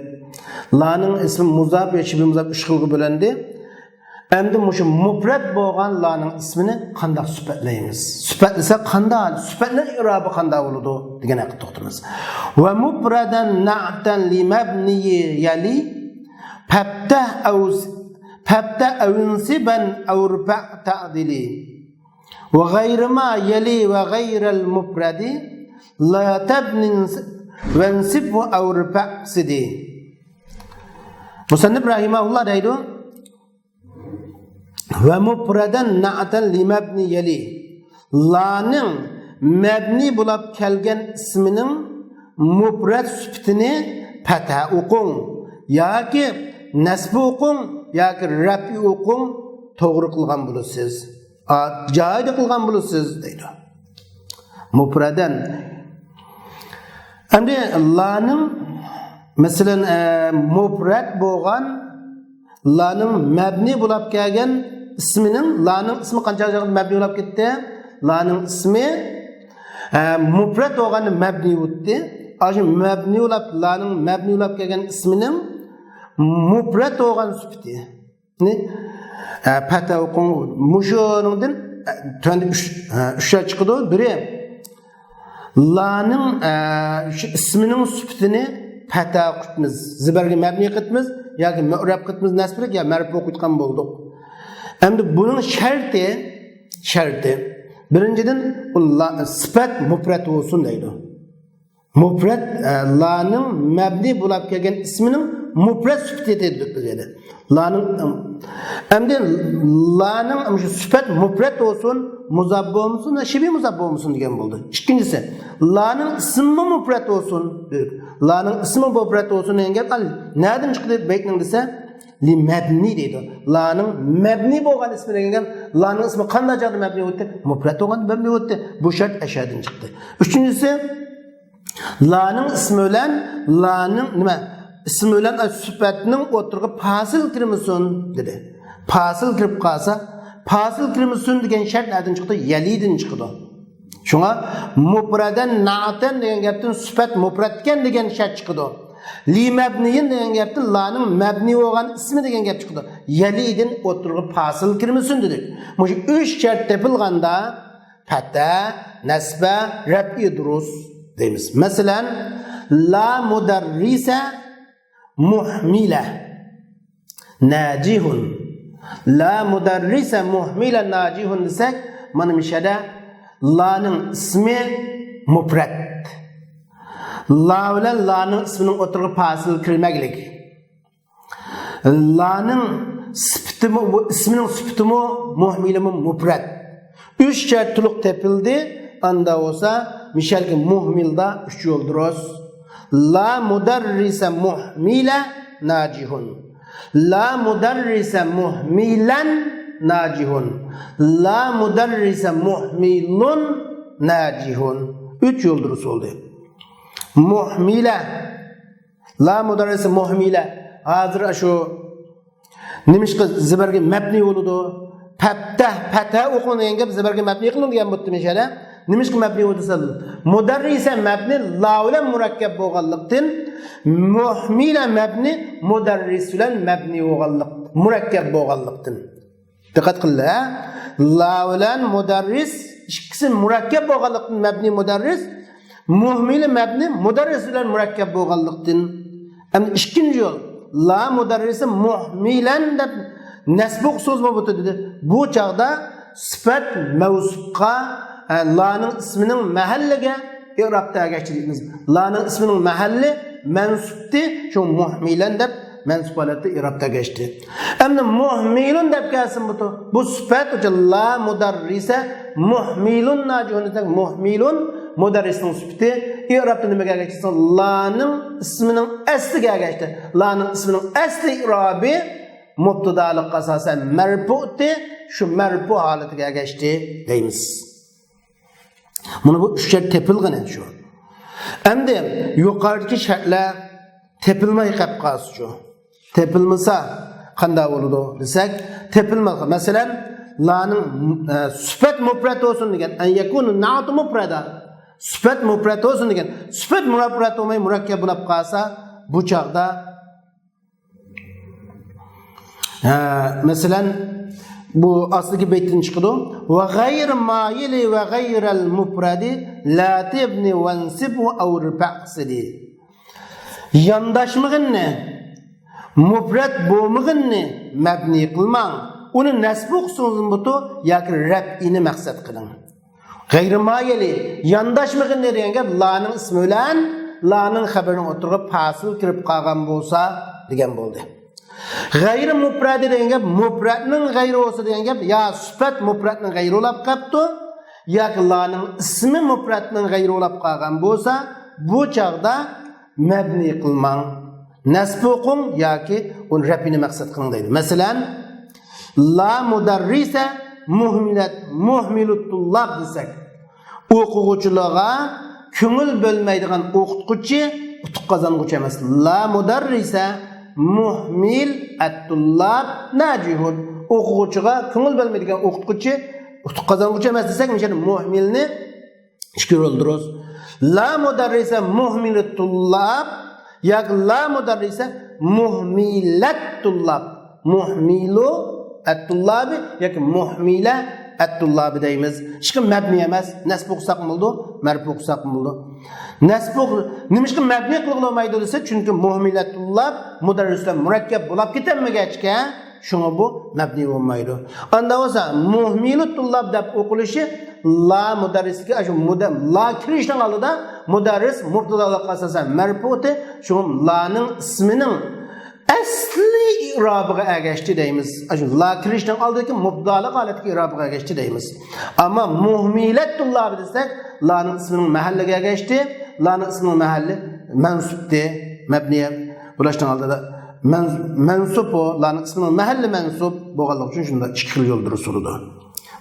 Laning ismi muzab va shibl muzab 3 xilga bo'lindi. Endi shu mufrad bo'lgan laning ismini qanday sifatlaymiz? Sifatlasa qanday? Sifatlar i'robi qanday bo'ladi degan haqida to'xtalamiz. Va mufradan na'tan li mabni yali fabta aw insiban aw rufa' ta'dili wa ghayr ma yali wa ghayr al mufradi la tabni wa insib aw rufa' sidi. Musannif rahimahullah deydi: ve mufradan na'atan li mabni yali. Laning mabni bo'lib kelgan ismining mufrad sifatini fatha o'qing yoki nasb o'qing yoki rafi o'qing, to'g'ri qilgan bo'lasiz. Joyida qilgan bo'lasiz deydi. Mufradan. Endi laning masalan mufrad bo'lgan laning mabni bo'lib kelgan ismining laning ismi qanchalik mabni bo'lib ketdi? Laning ismi mufrad bo'lgan mabni o'tdi. Shu mabni bo'lib laning mabni bo'lib kelgan ismining mufrad bo'lgan sifati. Ne? Fata o'qing mushuningdan 3 chiqdi. Biri laning shu ismining sifatini fata qilamiz, zibarga mabni qilamiz yoki mu'rab qilamiz, nasblik ya marfu o'qitgan bo'ldik. Endi buning sharti birinchidan sifat mufrad bo'lsin deydi. Mufrad laning mabni bo'lib kelgan ismining mufrad sifati dedi. Laning endi laning shu sifat mufrad bo'lsin, muzab bo'lsin, shibi muzab bo'lsin degan bo'ldi. Ikkinchisi laning ismi mufrad bo'lsin dedi. Laning ismi mufrad bo'lsin degan gap nereden chiqdi baytning desa li mabni deydi. Laning mabni bo'lgan ismi degan gap, laning ismi qanday joyda mabni o'tdi? Mufrad bo'lgan mabni o'tdi. Bu shart ashadan chiqdi. Uchinchisi laning ismi bilan laning nima? Ismi bilan sifatning o'tirg'i fasil kirmisin dedi. Fasil kirib qolsa, fasil kirmisin degan shart nereden chiqdi? Yalidin chiqdi. Şuna mufradan na'atan degan gapdan sifat mufradkan degan shart chiqdi. Li mabniyin degan gapdan laning mabni bo'lgan ismi degan gap chiqdi. Yalidin o'tirg'i fasil kirmisin dedik. Shu 3 shart topilganda fata, nasba, rafi durus deymiz. Masalan, la mudarrisa muhmila najihun. La mudarrisa muhmila najihun desak, mana mishada laning ismi mufrad. La bilan laning ismining o'tirg'i fasil kirmaglik. Laning sifatimi ismining sifatimi muhmilimi mufrad. 3 shart to'liq topildi. Anda bo'lsa mishalki muhmilda 3 yo'l durust. La mudarrisa muhmila najihun. La mudarrisa muhmilan najihun. La mudarrisa muhmilun najihun. 3 yo'l durust oldu. Muhmila. La mudarrisa muhmila. Hazır şu nimishqi zibarga mabni bo'ladi. Fata o'qilgan gap zibarga mabni qilingan bo'ldi mishada. Nimishqi mabni bo'lsa mudarrisa mabni la bilan murakkab bo'lganlikdan, muhmila mabni mudarris bilan mabni bo'lganlik, murakkab bo'lganlikdan. Diqqat qilinglar. la bilan mudarris ikkisi murakkab bo'lganlikdan mabni mudarris, muhmil mabni mudarris bilan murakkab bo'lganlikdan. Endi ikkinchi yo'l la mudarrisi muhmilan deb nasbuq so'z bo'lib dedi. Bu chaqda sifat mavsufqa la'ning ismining mahalliga i'robda agashtiramiz. La'ning ismining mahalli mansubti shu muhmilan deb mansub holatda i'robda agashdi. Endi muhmilun deb kelsin bu sifat uchun la mudarrisa muhmilun najihun muhmilun mudarrisning sifati i'robda nimaga agashdi? La'ning ismining asliga agashdi. La'ning ismining asli i'robi mubtada'lik asosan marfu'ti shu marfu holatiga agashdi deymiz. Buni bu üç şart tepilgani shu. Endi yuqoridagi shartlar tepilmay qolib qolsa shu. Tepilmasa qanday bo'ladi desak, tepilmasa masalan la'ning sifat mufrad bo'lsin degan an yakunu na'tu mufrada. Sifat mufrad bo'lsin degan sifat mufrad bo'lmay murakkab bo'lib qolsa bu chaqda masalan bu asligi beytdan chiqadi. Va g'ayr mayili va g'ayral mufradi la tibni wansibu aw rfa'sidi. Yondashmag'inni mufrad bo'lmag'inni mabni qilmang. Uni nasbu so'zin butu yoki raf'ini maqsad qiling. G'ayr mayili yondashmag'inni degan gap la'ning ismi bilan la'ning xabarini o'tirib fasil kirib qolgan bo'lsa degan bo'ldi. G'ayri mufrad degan gap mufradning g'ayri bo'lsa degan gap ya sifat mufradning g'ayri bo'lib qolibdi yoki la'ning ismi mufradning g'ayri bo'lib qolgan bo'lsa bu chaqda mabni qilmang, nasb o'qing yoki uni raf'ini maqsad qiling deydi. Masalan la mudarrisa muhmilut tullab desak, o'quvchilarga ko'ngil bo'lmaydigan o'qituvchi utuq qozong'uvchi emas. La mudarrisa muhmil at-tullab najihun. O'quvchiga ko'ngil bo'lmaydigan o'qituvchi utuq qozong'uvchi emas desak, mana muhmilni ikki yo'ldiramiz. La mudarrisa muhmilut tullab yoki la mudarrisa muhmilat tullab. Muhmilu at-tullabi yoki muhmila at-tullabi deymiz. Hech kim mabni emas, nasb o'qsaq bo'ldi, marfu o'qsaq bo'ldi. Nasb nimishqa mabni qilolmaydi desa, chunki muhmilatullob mudarrislar murakkab bo'lib ketilmagachga, shunga bu mabni bo'lmaydi. Unda bo'lsa muhmilatullob deb o'qilishi la mudarrisga shu la kirishdan oldida mudarris mubtadaga asosan marfuti, shu la'ning ismining asli i'robiga agashdi deymiz. Shu la kirishdan oldiki mubtadaga holatga i'robiga agashdi deymiz. Ammo muhmilatullob desak, la'ning ismining mahalliga agashdi. La'ning ismining mahalli mansubdi, mabniya bo'lishdan oldida mansub o la'ning ismining mahalli mansub bo'lganligi uchun shunda ikki xil yo'ldir usulida.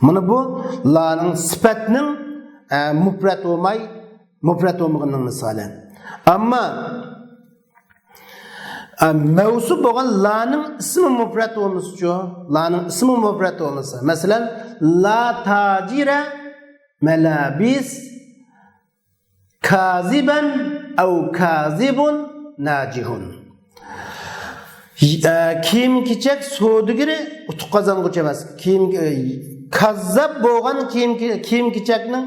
Mana bu la'ning sifatning mufrad bo'lmaganining misoli. Ammo mavsuf bo'lgan la'ning ismi mufrad bo'lmasa, la'ning ismi mufrad bo'lmasa, masalan la tajira malabis kaziban aw kazibun najihun. Kiyim kechak savdogari utuq qozong'uvchi emas. Kazzab bo'lgan kiyim kechakning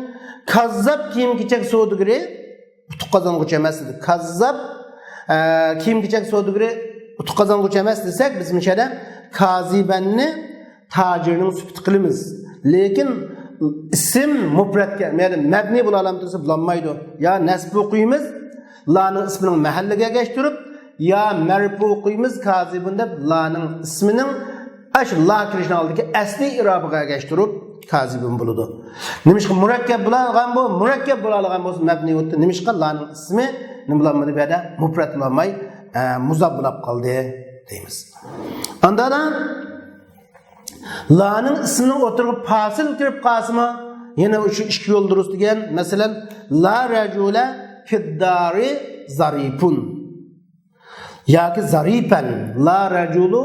kazzab kiyim kechak savdogari utuq qozong'uvchi emas edi. Kazzab kiyim kechak savdogari utuq qozong'uvchi emas desak, biz mishada kazibanni tajirning sifati qilamiz. Lekin ism mufradga, ya'ni mabni bo'la olmaydi, bulanmaydi. Ya nasb o'qiymiz, la'ning ismining mahalliga agashtirib, ya marfu o'qiymiz, kazibun deb la'ning ismining ash la kirishdan oldiki asli i'robiga agashtirib kazibun bo'ladi. Nimishqa murakkab bo'lgan bu, murakkab bo'la olgan bo'lsa mabni o'tdi. Nimishqa la'ning ismi nima bo'lamadi bu yerda? Mufrad bo'lmay, muzab bo'lib qoldi deymiz. Andadan la'ning ismini o'tirib fasil kirib qolsa, yana o'sha ikki yo'l durust degan. Masalan, la rajula fiddari zarifun yoki zaripan. La rajulu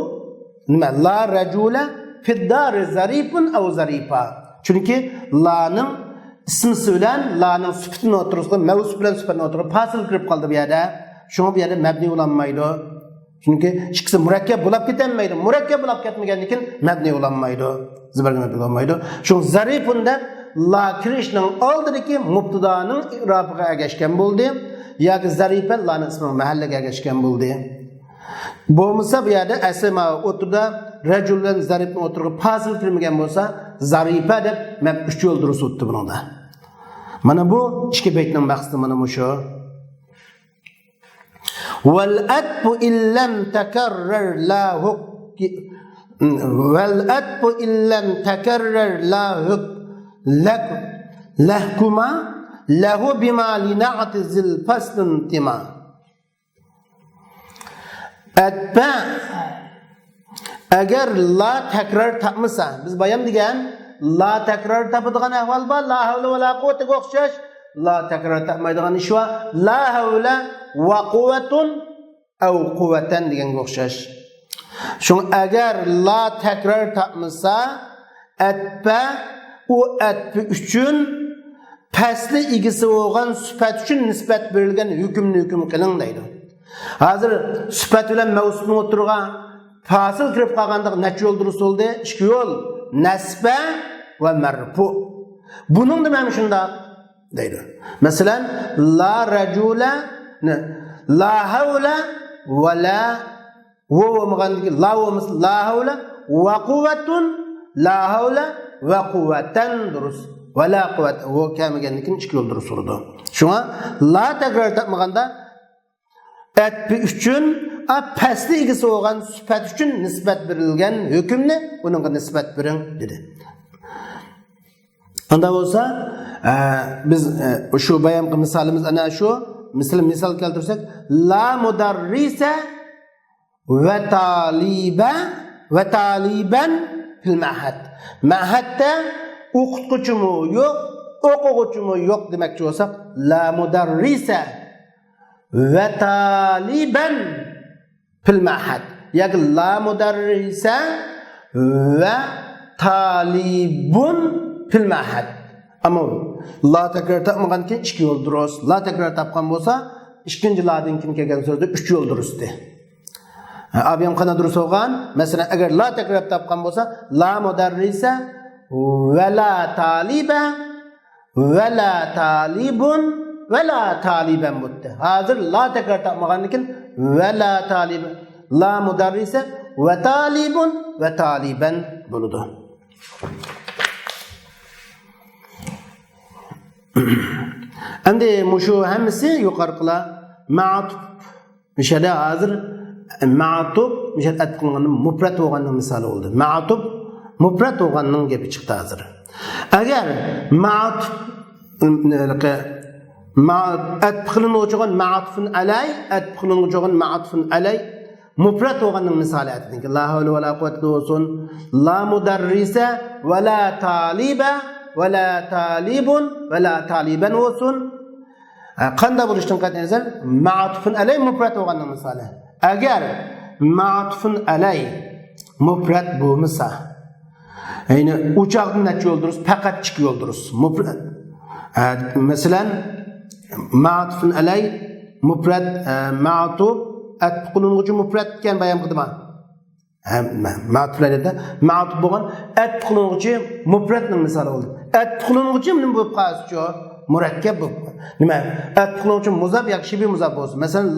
nima? La rajula fiddari zarifun aw zarifa. Chunki la'ning ismi bilan la'ning sifatini o'tirib, mavsuf bilan sifatini o'tirib fasil kirib qoldi bu yerda. Shunga bu yerda mabni bo'lanmaydi. Chunki ikkisi murakkab bo'lib ketolmaydi. Murakkab bo'lib ketmagandan keyin mabni bo'lanmaydi. zibargan olmaydi. Şu zarifun deb la kirishning oldidagi mubtadoning i'robiga ergashgan bo'ldi yoki zarifa laning ismi mahallaga ergashgan bo'ldi. Bo'lmasa bu yerda asma o'tirda rajuldan zarifni o'tirib fasil kirmagan bo'lsa zarifa deb men 3 yo'l durust o'tdi bunda. Mana bu ikki baytning maqsadi mana shu. Wal atbu illam takarrar la huk wal atbu illam takarrar la huk lak lahkuma lahu bima lina'ti zil faslun tima. Atba agar la takrar topmasa biz bayam degan la takrar topadigan ahvol bor, la havla va la quwwataga o'xshash. La takrar topmaydigan ish va la havla va quwwatun aw quwwatan deganga o'xshash. Shun agar la takrar topmasa atba u atbi uchun pasli igisi bo'lgan sifat uchun nisbat berilgan hukmni hukm qiling deydi. Hozir sifat bilan mavsufni o'tirgan fasil kirib qolganda necha yo'l durust bo'ldi? 2 yo'l. Nasba va marfu. Buning nima shunda deydi. Masalan, la rajula la havla va la la havla va quwwatun la havla va quwwatan durust. Va la quwwat o kamiganlikin 2 yo'l durust bo'ldi. Shunga la takrar topmaganda atbi uchun pastli egisi bo'lgan sifat uchun nisbat berilgan hukmni buningga nisbat bering dedi. Unda bo'lsa biz shu bayonqi misolimiz ana shu misol keltirsak la mudarrisa va taliban fil ma'had. Ma'hadda o'qituvchimi yo'q, o'quvchimi yo'q demoqchi bo'lsak la mudarrisa va taliban fil ma'had. Yoki la mudarrisa va talibun fil ma'had. Ammo la takrar topmagan keyin 2 yo'l durust. La takrar topgan bo'lsa, ikkinchi ladan keyin kelgan so'zda 3 yo'l durustdi. Abiyam qana durust bo'lgan? Masalan, agar la takrar topgan bo'lsa, la mudarrisa va la taliba va la talibun va la taliban bo'ldi. Hozir la takrar topmagandan keyin va la talib la mudarrisa va talibun va taliban bo'ldi. Endi mushu hammasi yuqorqila ma'tuf mishada hozir ma'tuf mishada atqilganning mufrat bo'lganning misoli bo'ldi. Ma'tuf mufrat bo'lganning gapi chiqdi hozir. Agar ma'tuf atqiling'uchigan ma'tufun alay atqiling'uchigan ma'tufun alay mufrat bo'lganning misoli aytdinki la havla va la quwwata bo'lsin, la mudarrisa va la taliba va la talibun va la taliban bo'lsin. Qanday bo'lishdan qat'iy nazar ma'tufun alay mufrat bo'lganning misoli. Agar ma'tufun alay mufrat bo'lmasa, ya'ni uchoqdan necha yo'l durust? Faqat 2 yo'l durust. Mufrat. Masalan, ma'tufun alay mufrat ma'tuf atqiling'uchi mufrat ekan bayon qildim. Ma'tuflarda ma'tuf bo'lgan atqiling'uchi mufratning misoli bo'ldi. Atqiling'uchi nima bo'lib qolsa-chu? Murakkab bo'lib. Nima? Atqiling'uchi muzab yoki shibi muzab bo'lsin. Masalan,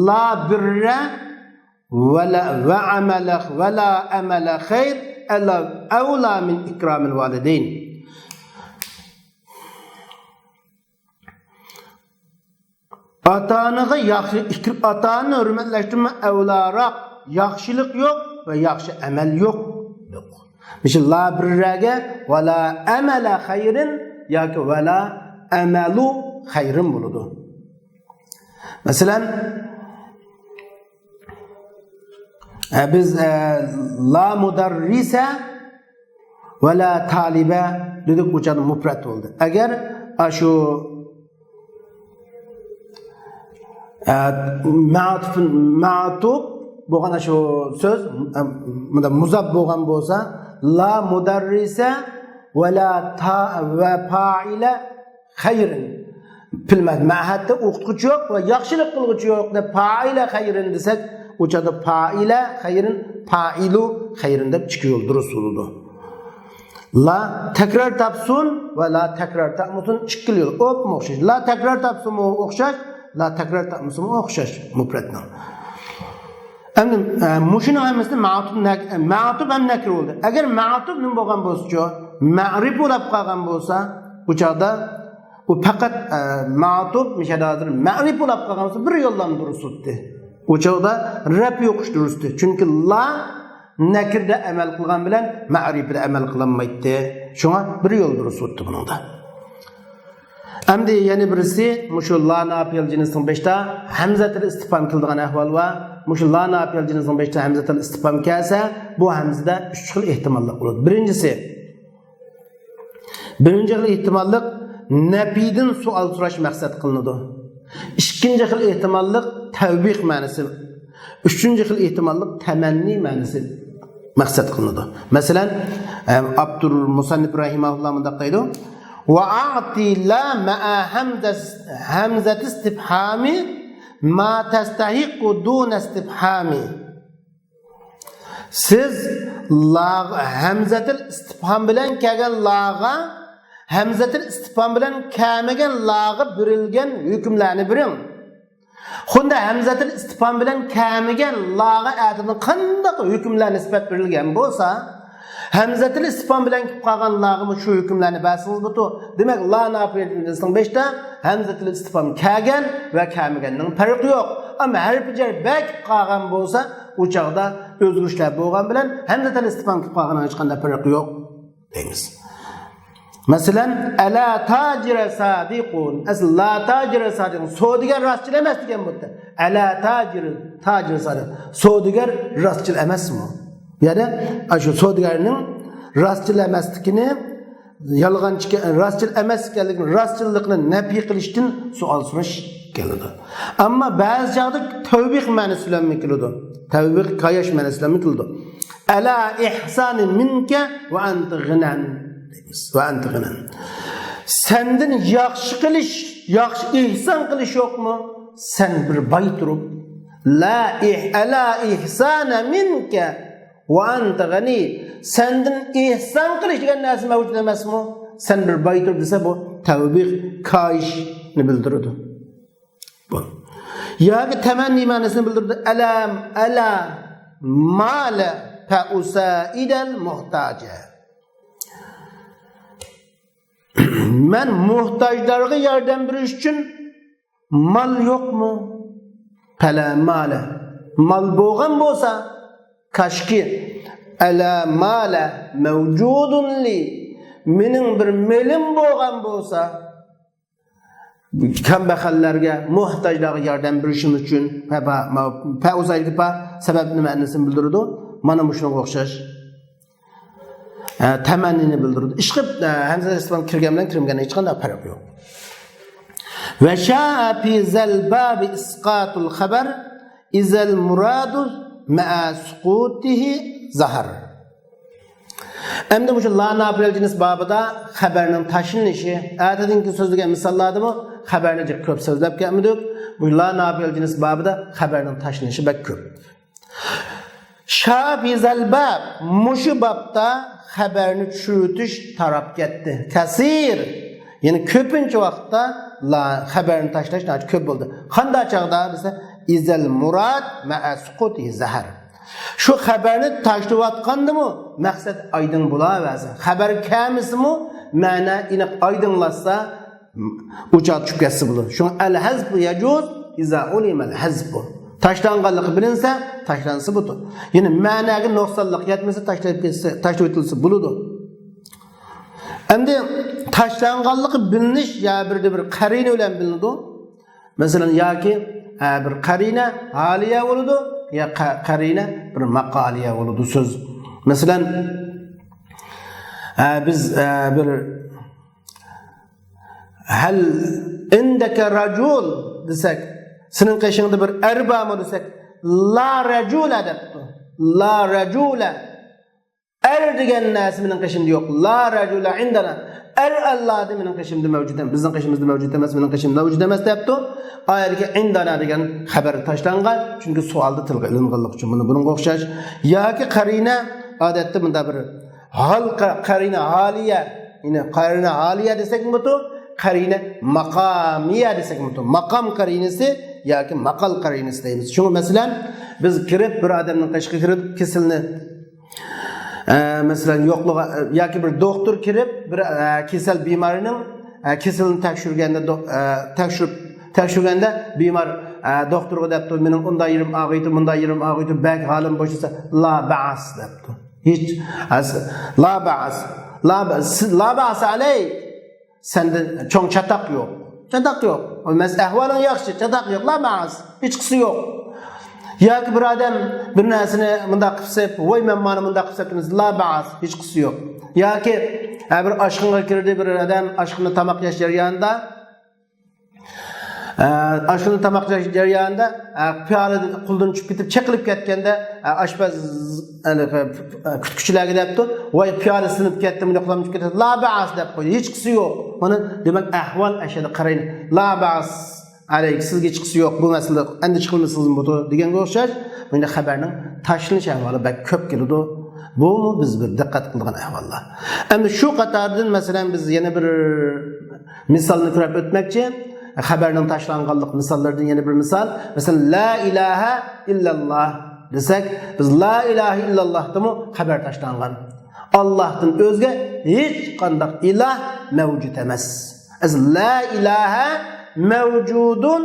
la birra va amala khayr awla min ikramil walidayn. Ata-onaga yaxshi ata-onani hurmatlashtirma avlaroq yaxshilik yo'q va yaxshi amal yo'q. Misol la birraga va la amala khayrin yoki va la amalu khayrin bo'ladi. Masalan, biz la mudarrisa va la taliba dedik, o'chani mufrat bo'ldi. Agar shu ma'tuf bo'lgan shu so'z muzab bo'lgan bo'lsa, la mudarrisa va la va fa'ila khayrin filmat ma'hadda o'qituvchi yo'q va yaxshilik qiluvchi yo'q deb fa'ila khayrin desak, o'chada fa'ila khayrin fa'ilu khayrin deb 2 yo'l durust bo'ladi. La tekrar tapsun ve la tekrar tapmusun ikki yo'l o'xshash. La tekrar tapsun o'xshash, la tekrar tapmusun o'xshash mufratni. Endi mushuni hammasi ma'tub ham nakr bo'ldi. Agar ma'tub nima bo'lgan bo'lsa-chi, ma'rif bo'lib qolgan bo'lsa, bu chaqda u faqat ma'tub mishadadir ma'rif bo'lib qolgan bo'lsa bir yo'ldan durustdi. O chaqda rab yo'qish durustdi. Chunki la nakirda amal qilgan bilan ma'rifda amal qilinmaydi. Shunga bir yo'l durustdi buningda. Endi yana birisi mushu la nafiyal jinsning 5ta hamzatul istifhom qildigan ahvol va mushu la nafiyal jinsning 5ta hamzatul istifhom kelsa, bu hamzada 3 xil ehtimollik bo'ladi. Birinchi xil ehtimollik nafiydan savol so'rash maqsad qilinadi. Ikkinchi xil ehtimollik tavbih ma'nosi. Üçüncü xil ehtimollik tamanni ma'nosi maqsad qilinadi. Masalan, Abdur Musannif rahimahulloh bunda deydi: "Wa a'ti la ma'a hamzat istifhami ma tastahiqu dun istifhami." Siz la hamzatul istifham bilan kelgan laga hamzatul istifham bilan kelmagan laga birilgan hukmlarni biring. Xunda hamzatul istifham bilan kelmagan laga atini qanday hukmlar nisbat berilgan bo'lsa, hamzatul istifham bilan kelib qolgan laga shu hukmlarni basiniz butu. Demak, la nafiyatning 5ta hamzatul istifham kelgan va kelmaganning farqi yo'q. Ammo harfi jar bak qolgan bo'lsa, u chaqda o'zgarishlar bo'lgan bilan hamzatul istifham kelib qolganining hech qanday farqi yo'q deymiz. Masalan, ala tajira sadiqun. Asl la tajira sadiqun. Sodigar rastçıl emas degan bo'ldi. Ala tajir sadiq. Sodigar rastçıl emasmi? Yani shu sodigarning rastçıl emasligini, yolg'onchi rastçıl emas ekanligini, rastçıllikni nafiy qilishdan savol so'rash keladi. Ammo ba'zi chaqda tavbih ma'nosi bilan keladi. Tavbih qayash ma'nosi bilan keladi. Ala ihsani minka va anta ghinan. Va anta ghinan. Senden yaxshi qilish, yaxshi ihson qilish yo'qmi? Sen bir boy turib, ala ihsana minka va anta ghani. Senden ihson qilish degan narsa mavjud emasmi? Sen bir boy turib desa bu tavbih kayishni bildiradi. Bu. Yoki tamanni ma'nosini bildiradi. Ala mala fa usaidal muhtaja. Men muhtojlarga yordam berish uchun mal yo'qmi? Fala mala. Mal bo'lgan bo'lsa, kashki ala mala mavjudun li. Mening bir melim bo'lgan bo'lsa, kambag'allarga, muhtojlarga yordam berishim uchun fa usaydga sabab nimasini bildiradi. Mana shunga o'xshash tamannini bildiradi. Ishqib hamza istifhom kirgan bilan kirmagan hech qanday farq yo'q. Va sha'a fi zalbab isqatul khabar izal muradu ma'a suqutihi zahar. Endi bu la nafiyal jins babida xabarning tashlanishi, atadinki so'zlagan misollardimi xabarni ko'p so'zlab kelmadik. Bu la nafiyal jins babida xabarning tashlanishi bak ko'p. Sha'a fi zalbab mushu babda xabarni tushiritish taraf ketdi. Kasir. Ya'ni ko'pincha vaqtda la xabarni tashlash ko'p bo'ldi. Qanday chaqda desa izal murad ma'a suquti zahar. Shu xabarni tashlayotgandimi maqsad oydin bo'laversa, xabar kamisimi ma'na aniq oydinlashsa uchoq tushib ketsa bo'ladi. Shu al-hazbu yajuz iza ulima al-hazbu. Tashlanganligi bilinsa, tashlansa bo'ladi. Ya'ni ma'naga nuqsonlik yetmasa tashlab etilsa bo'ladi. Endi tashlanganligi bilinish ya bir qarina bilan bilinadi. Masalan, yoki bir qarina haliya bo'ladi, ya qarina bir maqoliya bo'ladi so'z. Masalan, biz bir hal indaka rajul desak, senin qishingda bir arba'mi desak, la rajula debdi. La rajula. Degan narsa mening qishimda yo'q. La rajula indana. Allohning mening qishimda mavjud emas. Bizning qishimizda mavjud emas, mening qishimda mavjud emas debdi. Oyatga indana degan xabar tashlangan, chunki savolda tilga ilinganlik uchun bunga o'xshash. Yoki qarina odatda bunda bir halqa qarina haliye. Yine qarina haliye desek mi bu? Qarina makamiye desek mi bu? Makam qarinesi yoki maqal qarinesi deymiz. Çünkü mesela biz kirib bir adamın qishqi kirib kesilni mesela yo'qluğa yoki bir doktor kirib bir kesel bemorning kesilini tekshirganda bemor doktorga debdi, mening unda yerim og'iydi, bunda yerim og'iydi, bak halim bo'shasa la ba'as debdi. Hech la ba'as la ba'as alayk. Sende çoğun çatak yok. Çatak yok. O mesela ahvalın yaxşı, çatak yok. La ba'as. Hiç kısı yok. Ya ki bir adam bir narsani bunda qilsap, voy men mana bunda qilsapmiz, la ba'as, hech qisi yo'q. Yoki bir oshxonaga kirdi bir adam, oshxona tamoq yeyish jarayonida piyola quldan tushib ketib, chiqilib ketganda oshpaz kutuvchilarga debdi, voy piyola sinib ketdi, buni qo'lim tushib ketdi, la ba'as deb qo'ydi. Hech qisi yo'q. Buni demak ahvol ashada qarang. La ba'as alayk, sizga chiqisi yo'q, bu masala endi chiqilmasizmi bu deganga o'xshash. Bunda xabarning tashlanish ahvoli bak ko'p keladi. Bu biz bir diqqat qilgan ahvollar. Endi shu qatordan masalan biz yana bir misolni ko'rib o'tmoqchi. Xabarning tashlanganlik misollardan yana bir misol. Masalan la ilaha illalloh desak, biz la ilaha illalloh demi xabar tashlangan. Allohdan o'zga hech qanday iloh mavjud emas. La ilaha mevcudun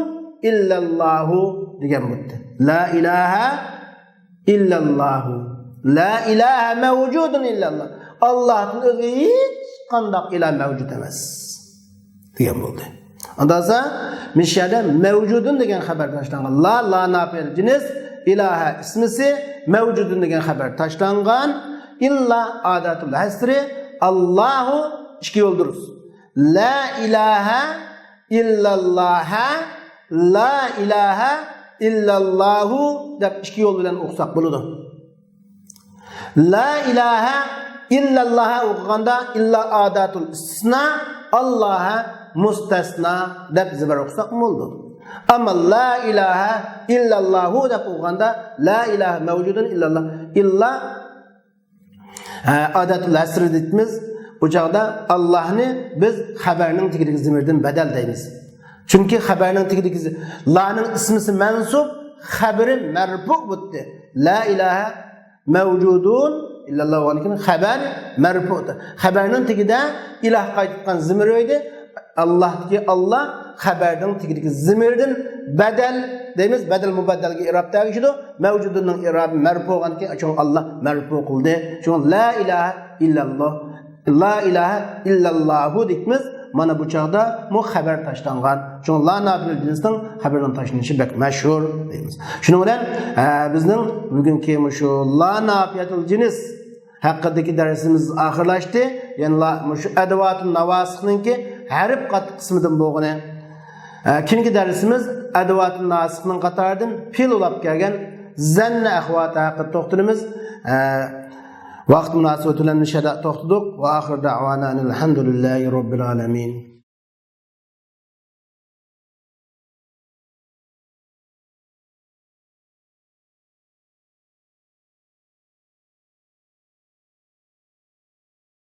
illallahu degan bo'ldi. La ilaha illallahu. La ilaha mevcudun illallah. Allah'ın o'zga hech qanday iloh mavjud emas degan bo'ldi. Ondan sonra mishada mevcudun degan xabar tashlangan. La nafil cins ilaha ismisi mevcudun degan xabar tashlangan. İlla adatul hasri Allahu ikki yo'lduruz. La ilaha illallaha la ilaha illallahu deb ikki yo'l bilan o'qisak bo'ladi. La ilaha illallaha o'qiganda illa adatul istisna Alloha mustasna deb zibar o'qisak bo'ladi. Ama la ilaha illallahu deb o'qiganda la ilaha mavjudun illallah illa adatul asr deymiz. Bu chaqda Allohni biz xabarning tigidagi zimirdan badal deymiz. Çünkü xabarning tigidagi la'ning ismisi mansub, xabari marfu bo'ldi. La ilaha mavjudun illalloh va xabar marfu. Xabarning tigida iloh qaytgan zimir edi. Allohdagi Allah xabarning tigidagi zimirdan badal deymiz. Badal mubaddalga i'rob tagishidi. Mavjudunning i'robi marfu bo'lganki, chunki Allah marfu qildi. Chunki la ilaha illalloh la ilaha illallahu deymiz. Mana bu chaqda bu xabar tashlangan. Chunki la nafil jinsning xabardan tashlanishi bak mashhur deymiz. Shuning bilan bizning bugungi shu la nafiyatul jins haqidagi darsimiz oxirlashdi. Ya'ni shu advatun nawasixninki harf qismidan bo'lgani. Keyingi darsimiz advatun nasixning qatoridan fe'l olib kelgan zanna ahvoti haqida to'xtalamiz. Vaqt munosabati bilan nishada to'xtadik va oxir da'vana alhamdulillahi robbil alamin.